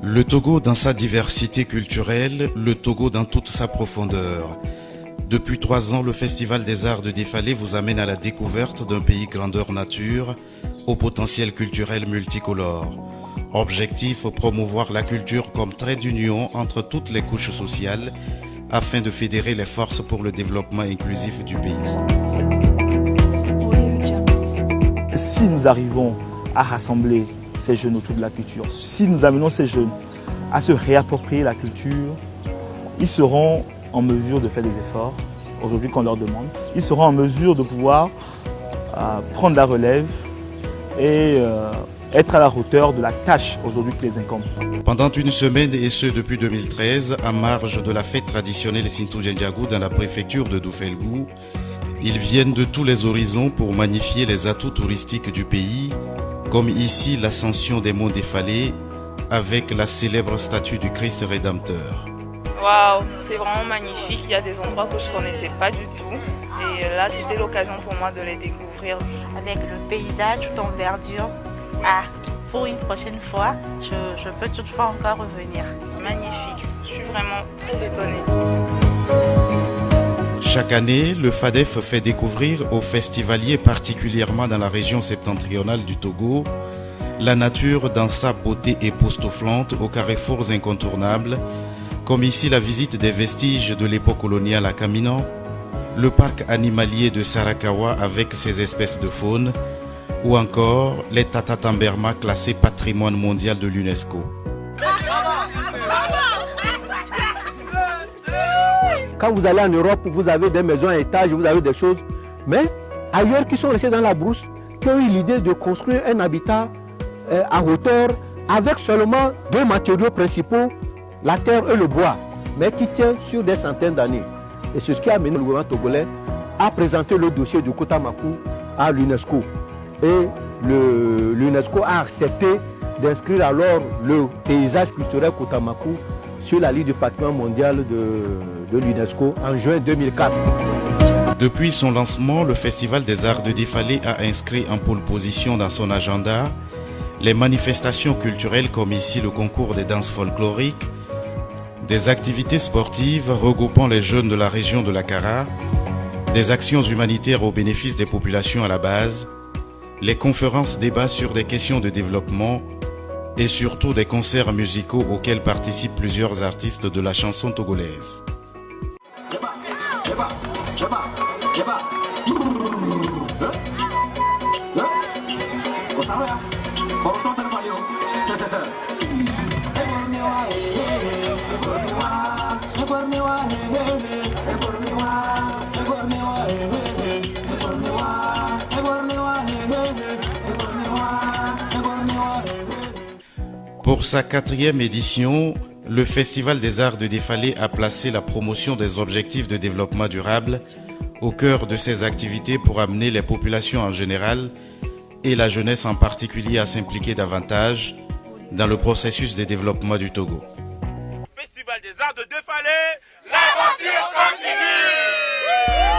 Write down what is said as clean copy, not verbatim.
Le Togo dans sa diversité culturelle, le Togo dans toute sa profondeur. Depuis 3 ans, le Festival des Arts de Défalé vous amène à la découverte d'un pays grandeur nature, au potentiel culturel multicolore. Objectif, promouvoir la culture comme trait d'union entre toutes les couches sociales, afin de fédérer les forces pour le développement inclusif du pays. Si nous arrivons à rassembler ces jeunes autour de la culture, si nous amenons ces jeunes à se réapproprier la culture, ils seront en mesure de faire des efforts, aujourd'hui qu'on leur demande. Ils seront en mesure de pouvoir prendre la relève et être à la hauteur de la tâche aujourd'hui qui les incombe. Pendant une semaine, et ce depuis 2013, à marge de la fête traditionnelle Sintou Djendjagou dans la préfecture de Doufelgou, ils viennent de tous les horizons pour magnifier les atouts touristiques du pays, comme ici l'ascension des monts Défalé avec la célèbre statue du Christ Rédempteur. Waouh, c'est vraiment magnifique, il y a des endroits que je ne connaissais pas du tout et là c'était l'occasion pour moi de les découvrir. Avec le paysage tout en verdure, pour une prochaine fois, je peux toutefois encore revenir. Magnifique, je suis vraiment très étonnée. Chaque année, le FADEF fait découvrir aux festivaliers, particulièrement dans la région septentrionale du Togo, la nature dans sa beauté époustouflante aux carrefours incontournables, comme ici la visite des vestiges de l'époque coloniale à Kaminan, le parc animalier de Sarakawa avec ses espèces de faune, ou encore les Tatatamberma classés patrimoine mondial de l'UNESCO. Quand vous allez en Europe, vous avez des maisons à étage, vous avez des choses, mais ailleurs qui sont restés dans la brousse, qui ont eu l'idée de construire un habitat à hauteur avec seulement 2 matériaux principaux, la terre et le bois, mais qui tient sur des centaines d'années. Et c'est ce qui a amené le gouvernement togolais à présenter le dossier du Kotamaku à l'UNESCO. Et l'UNESCO a accepté d'inscrire alors le paysage culturel Kotamaku sur la liste du patrimoine mondial de l'UNESCO en juin 2004. Depuis son lancement, le Festival des Arts de Défalé a inscrit en pole position dans son agenda les manifestations culturelles comme ici le concours des danses folkloriques, des activités sportives regroupant les jeunes de la région de la Kara, des actions humanitaires au bénéfice des populations à la base, les conférences débats sur des questions de développement et surtout des concerts musicaux auxquels participent plusieurs artistes de la chanson togolaise. Pour sa 4e édition, le Festival des Arts de Défalé a placé la promotion des objectifs de développement durable au cœur de ses activités pour amener les populations en général et la jeunesse en particulier à s'impliquer davantage dans le processus de développement du Togo. Festival des Arts de Défalé, l'aventure continue!